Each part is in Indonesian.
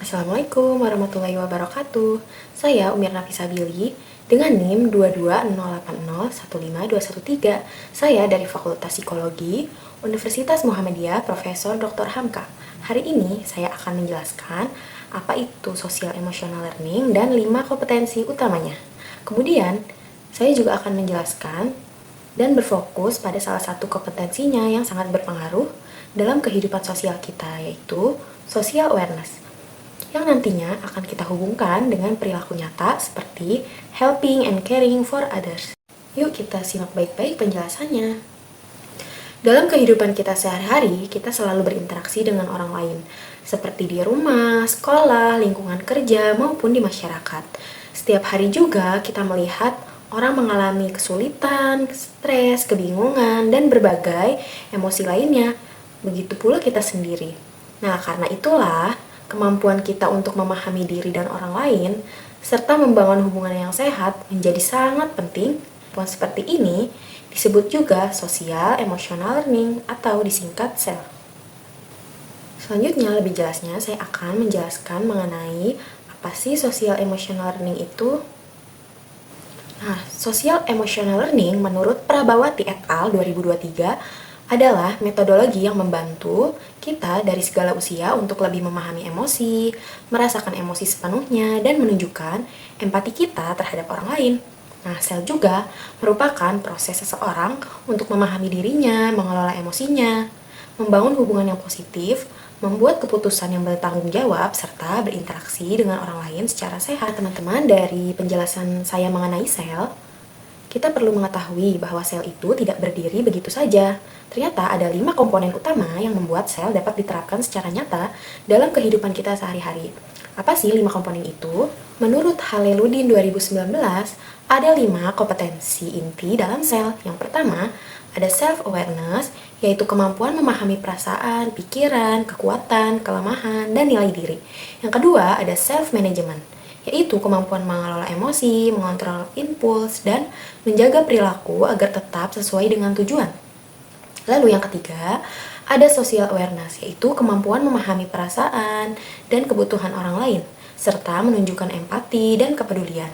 Assalamualaikum warahmatullahi wabarakatuh. Saya Umir Nafisa Billy dengan NIM 22080152113. Saya dari Fakultas Psikologi Universitas Muhammadiyah Profesor Dr. Hamka. Hari ini saya akan menjelaskan apa itu social emotional learning dan 5 kompetensi utamanya. Kemudian, saya juga akan menjelaskan dan berfokus pada salah satu kompetensinya yang sangat berpengaruh dalam kehidupan sosial kita, yaitu social awareness, yang nantinya akan kita hubungkan dengan perilaku nyata seperti helping and caring for others. Yuk kita simak baik-baik penjelasannya. Dalam kehidupan kita sehari-hari, kita selalu berinteraksi dengan orang lain, seperti di rumah, sekolah, lingkungan kerja, maupun di masyarakat. Setiap hari juga kita melihat orang mengalami kesulitan, stres, kebingungan, dan berbagai emosi lainnya. Begitu pula kita sendiri. Nah, karena itulah kemampuan kita untuk memahami diri dan orang lain, serta membangun hubungan yang sehat menjadi sangat penting. Kemampuan seperti ini disebut juga social emotional learning atau disingkat SEL. Selanjutnya, lebih jelasnya saya akan menjelaskan mengenai apa sih social emotional learning itu. Nah, social emotional learning menurut Prabawati et al. 2023 adalah metodologi yang membantu kita dari segala usia untuk lebih memahami emosi, merasakan emosi sepenuhnya, dan menunjukkan empati kita terhadap orang lain. Nah, SEL juga merupakan proses seseorang untuk memahami dirinya, mengelola emosinya, membangun hubungan yang positif, membuat keputusan yang bertanggung jawab, serta berinteraksi dengan orang lain secara sehat. Teman-teman, dari penjelasan saya mengenai SEL, kita perlu mengetahui bahwa sel itu tidak berdiri begitu saja. Ternyata ada 5 komponen utama yang membuat sel dapat diterapkan secara nyata dalam kehidupan kita sehari-hari. Apa sih 5 komponen itu? Menurut Haleludin 2019, ada 5 kompetensi inti dalam sel. Yang pertama, ada self-awareness, yaitu kemampuan memahami perasaan, pikiran, kekuatan, kelemahan, dan nilai diri. Yang kedua, ada self-management, yaitu kemampuan mengelola emosi, mengontrol impuls, dan menjaga perilaku agar tetap sesuai dengan tujuan. Lalu yang ketiga, ada social awareness, yaitu kemampuan memahami perasaan dan kebutuhan orang lain, serta menunjukkan empati dan kepedulian.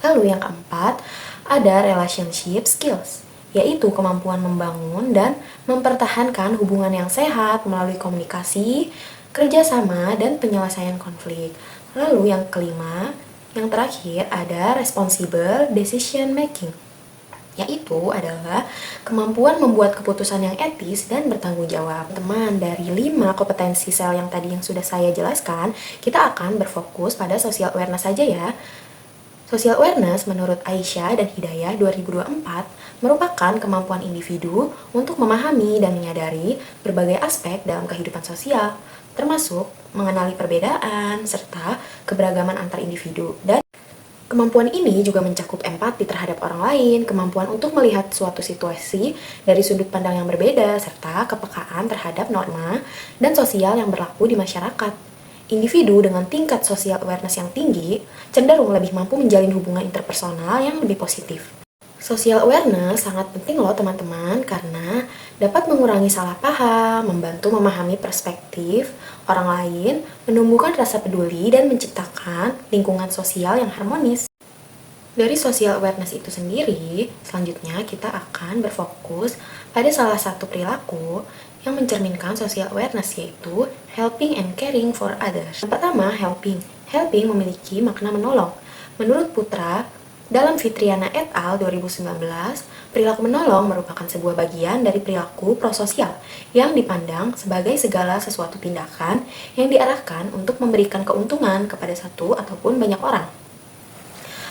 Lalu yang keempat, ada relationship skills, yaitu kemampuan membangun dan mempertahankan hubungan yang sehat melalui komunikasi, kerjasama, dan penyelesaian konflik. Lalu yang kelima, yang terakhir ada responsible decision making, yaitu adalah kemampuan membuat keputusan yang etis dan bertanggung jawab. Teman, dari 5 kompetensi sel yang tadi yang sudah saya jelaskan, kita akan berfokus pada social awareness saja ya. Social awareness menurut Aisyah dan Hidayah 2024 merupakan kemampuan individu untuk memahami dan menyadari berbagai aspek dalam kehidupan sosial, termasuk mengenali perbedaan serta keberagaman antar individu. Dan kemampuan ini juga mencakup empati terhadap orang lain, kemampuan untuk melihat suatu situasi dari sudut pandang yang berbeda, serta kepekaan terhadap norma dan sosial yang berlaku di masyarakat. Individu dengan tingkat social awareness yang tinggi cenderung lebih mampu menjalin hubungan interpersonal yang lebih positif. Social awareness sangat penting loh teman-teman, karena dapat mengurangi salah paham, membantu memahami perspektif orang lain, menumbuhkan rasa peduli, dan menciptakan lingkungan sosial yang harmonis. Dari social awareness itu sendiri, selanjutnya kita akan berfokus pada salah satu perilaku yang mencerminkan social awareness, yaitu helping and caring for others. Yang pertama, helping. Helping memiliki makna menolong. Menurut Putra, dalam Fitriana et al. 2019, perilaku menolong merupakan sebuah bagian dari perilaku prososial yang dipandang sebagai segala sesuatu tindakan yang diarahkan untuk memberikan keuntungan kepada satu ataupun banyak orang.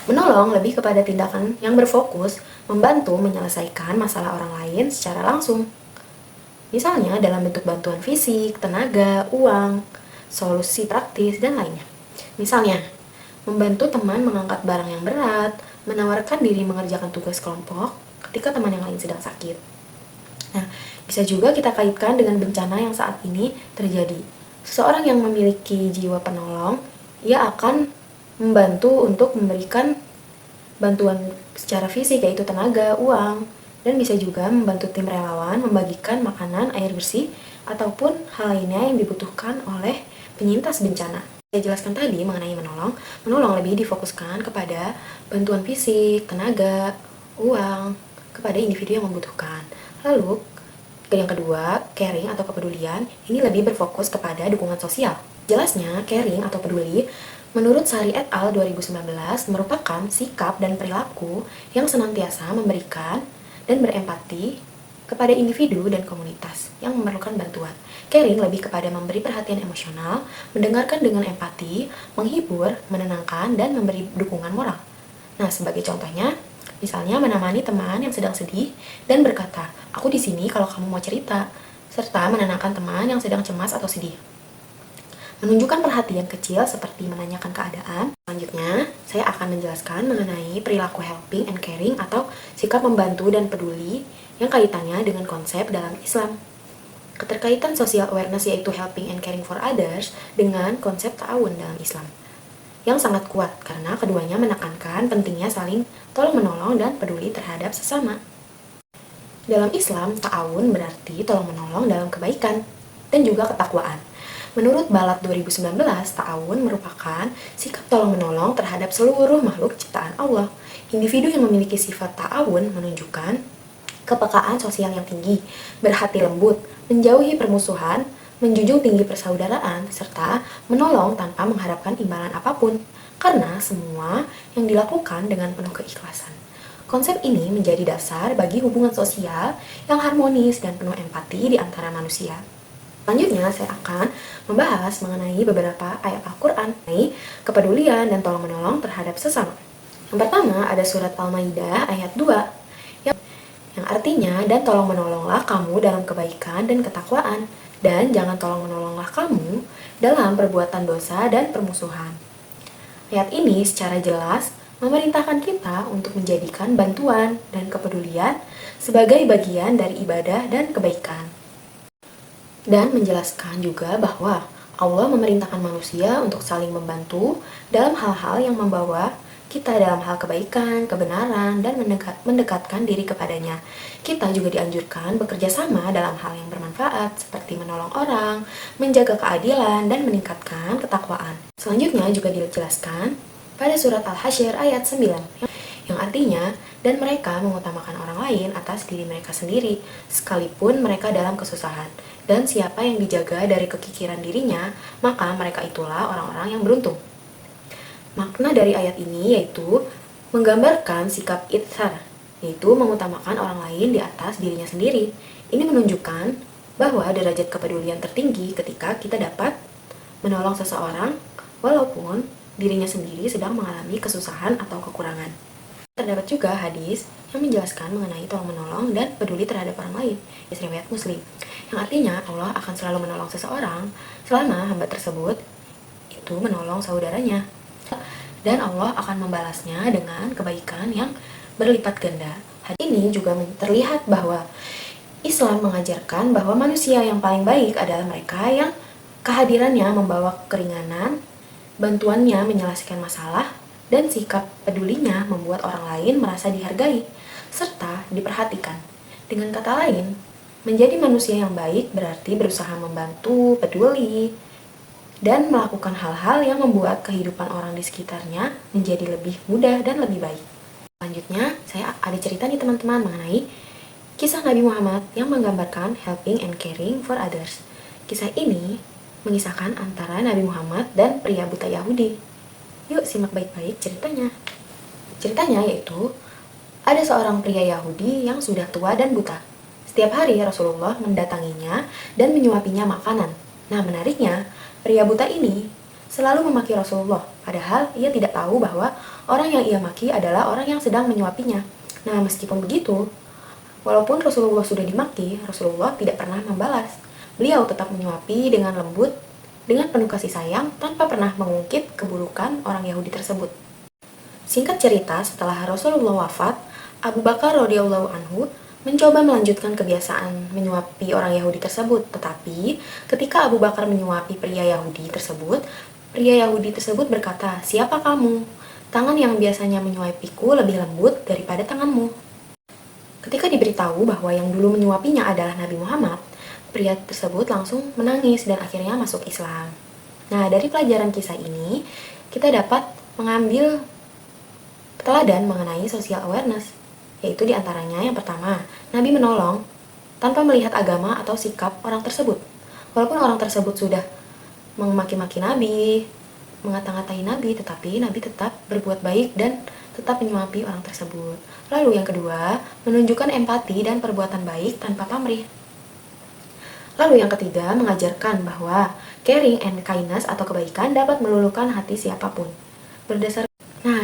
Menolong lebih kepada tindakan yang berfokus membantu menyelesaikan masalah orang lain secara langsung. Misalnya dalam bentuk bantuan fisik, tenaga, uang, solusi praktis, dan lainnya. Misalnya, membantu teman mengangkat barang yang berat, menawarkan diri mengerjakan tugas kelompok ketika teman yang lain sedang sakit. Nah, bisa juga kita kaitkan dengan bencana yang saat ini terjadi. Seseorang yang memiliki jiwa penolong, ia akan membantu untuk memberikan bantuan secara fisik, yaitu tenaga, uang, dan bisa juga membantu tim relawan membagikan makanan, air bersih, ataupun hal lainnya yang dibutuhkan oleh penyintas bencana. Saya jelaskan tadi mengenai menolong. Menolong lebih difokuskan kepada bantuan fisik, tenaga, uang, kepada individu yang membutuhkan. Lalu, yang kedua, caring atau kepedulian, ini lebih berfokus kepada dukungan sosial. Jelasnya, caring atau peduli, menurut Sari et al. 2019, merupakan sikap dan perilaku yang senantiasa memberikan dan berempati kepada individu dan komunitas yang memerlukan bantuan. Caring lebih kepada memberi perhatian emosional, mendengarkan dengan empati, menghibur, menenangkan, dan memberi dukungan moral. Nah, sebagai contohnya, misalnya menemani teman yang sedang sedih dan berkata, "Aku di sini kalau kamu mau cerita," serta menenangkan teman yang sedang cemas atau sedih. Menunjukkan perhatian kecil seperti menanyakan keadaan. Selanjutnya, saya akan menjelaskan mengenai perilaku helping and caring atau sikap membantu dan peduli yang kaitannya dengan konsep dalam Islam. Keterkaitan social awareness yaitu helping and caring for others dengan konsep ta'awun dalam Islam yang sangat kuat karena keduanya menekankan pentingnya saling tolong-menolong dan peduli terhadap sesama. Dalam Islam, ta'awun berarti tolong-menolong dalam kebaikan dan juga ketakwaan. Menurut Balat 2019, ta'awun merupakan sikap tolong-menolong terhadap seluruh makhluk ciptaan Allah. Individu yang memiliki sifat ta'awun menunjukkan kepekaan sosial yang tinggi, berhati lembut, menjauhi permusuhan, menjunjung tinggi persaudaraan, serta menolong tanpa mengharapkan imbalan apapun, karena semua yang dilakukan dengan penuh keikhlasan. Konsep ini menjadi dasar bagi hubungan sosial yang harmonis dan penuh empati di antara manusia. Selanjutnya, saya akan membahas mengenai beberapa ayat Al-Quran, mengenai kepedulian dan tolong-menolong terhadap sesama. Yang pertama, ada surat Al-Maidah ayat 2, yang artinya, dan tolong-menolonglah kamu dalam kebaikan dan ketakwaan, dan jangan tolong-menolonglah kamu dalam perbuatan dosa dan permusuhan. Ayat ini secara jelas memerintahkan kita untuk menjadikan bantuan dan kepedulian sebagai bagian dari ibadah dan kebaikan. Dan menjelaskan juga bahwa Allah memerintahkan manusia untuk saling membantu dalam hal-hal yang membawa kita dalam hal kebaikan, kebenaran, dan mendekatkan diri kepadanya. Kita juga dianjurkan bekerja sama dalam hal yang bermanfaat, seperti menolong orang, menjaga keadilan, dan meningkatkan ketakwaan. Selanjutnya juga dijelaskan pada surat Al-Hasyr ayat 9, yang artinya, dan mereka mengutamakan orang lain atas diri mereka sendiri, sekalipun mereka dalam kesusahan. Dan siapa yang dijaga dari kekikiran dirinya, maka mereka itulah orang-orang yang beruntung. Makna dari ayat ini yaitu menggambarkan sikap itsar, yaitu mengutamakan orang lain di atas dirinya sendiri. Ini menunjukkan bahwa derajat kepedulian tertinggi ketika kita dapat menolong seseorang walaupun dirinya sendiri sedang mengalami kesusahan atau kekurangan. Terdapat juga hadis yang menjelaskan mengenai tolong-menolong dan peduli terhadap orang lain, riwayat Muslim, yang artinya Allah akan selalu menolong seseorang selama hamba tersebut itu menolong saudaranya. Dan Allah akan membalasnya dengan kebaikan yang berlipat ganda. Hadis ini juga terlihat bahwa Islam mengajarkan bahwa manusia yang paling baik adalah mereka yang kehadirannya membawa keringanan, bantuannya menyelesaikan masalah, dan sikap pedulinya membuat orang lain merasa dihargai, serta diperhatikan. Dengan kata lain, menjadi manusia yang baik berarti berusaha membantu, peduli, dan melakukan hal-hal yang membuat kehidupan orang di sekitarnya menjadi lebih mudah dan lebih baik. Selanjutnya, saya ada cerita nih teman-teman mengenai kisah Nabi Muhammad yang menggambarkan helping and caring for others. Kisah ini mengisahkan antara Nabi Muhammad dan pria buta Yahudi. Yuk simak baik-baik ceritanya. Ceritanya yaitu, ada seorang pria Yahudi yang sudah tua dan buta. Setiap hari Rasulullah mendatanginya dan menyuapinya makanan. Nah, menariknya, pria buta ini selalu memaki Rasulullah, padahal ia tidak tahu bahwa orang yang ia maki adalah orang yang sedang menyuapinya. Nah, meskipun begitu, walaupun Rasulullah sudah dimaki, Rasulullah tidak pernah membalas. Beliau tetap menyuapi dengan lembut, dengan penuh kasih sayang, tanpa pernah mengungkit keburukan orang Yahudi tersebut. Singkat cerita, setelah Rasulullah wafat, Abu Bakar radhiyallahu anhu mencoba melanjutkan kebiasaan menyuapi orang Yahudi tersebut. Tetapi, ketika Abu Bakar menyuapi pria Yahudi tersebut berkata, "Siapa kamu? Tangan yang biasanya menyuapiku lebih lembut daripada tanganmu." Ketika diberitahu bahwa yang dulu menyuapinya adalah Nabi Muhammad, pria tersebut langsung menangis dan akhirnya masuk Islam. Nah, dari pelajaran kisah ini, kita dapat mengambil teladan mengenai social awareness, yaitu diantaranya yang pertama, Nabi menolong tanpa melihat agama atau sikap orang tersebut. Walaupun orang tersebut sudah memaki-maki Nabi, mengata-ngatai Nabi, tetapi Nabi tetap berbuat baik dan tetap menyuapi orang tersebut. Lalu yang kedua, menunjukkan empati dan perbuatan baik tanpa pamrih. Lalu yang ketiga, mengajarkan bahwa caring and kindness atau kebaikan dapat meluluhkan hati siapapun.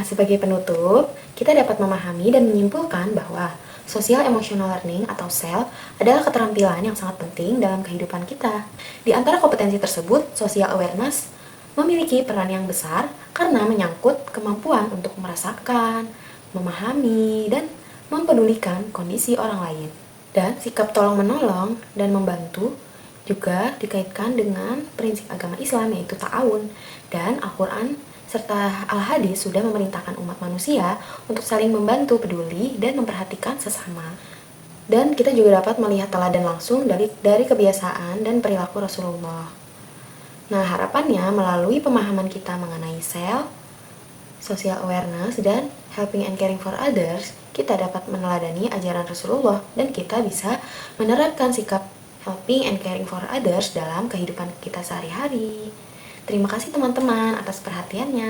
Sebagai penutup, kita dapat memahami dan menyimpulkan bahwa social emotional learning atau SEL adalah keterampilan yang sangat penting dalam kehidupan kita. Di antara kompetensi tersebut, social awareness memiliki peran yang besar karena menyangkut kemampuan untuk merasakan, memahami, dan mempedulikan kondisi orang lain. Dan sikap tolong-menolong dan membantu juga dikaitkan dengan prinsip agama Islam yaitu ta'awun, dan Al-Quran serta Al-Hadis sudah memerintahkan umat manusia untuk saling membantu, peduli, dan memperhatikan sesama. Dan kita juga dapat melihat teladan langsung dari kebiasaan dan perilaku Rasulullah. Nah, harapannya melalui pemahaman kita mengenai SEL, social awareness, dan helping and caring for others, kita dapat meneladani ajaran Rasulullah dan kita bisa menerapkan sikap helping and caring for others dalam kehidupan kita sehari-hari. Terima kasih teman-teman atas perhatiannya.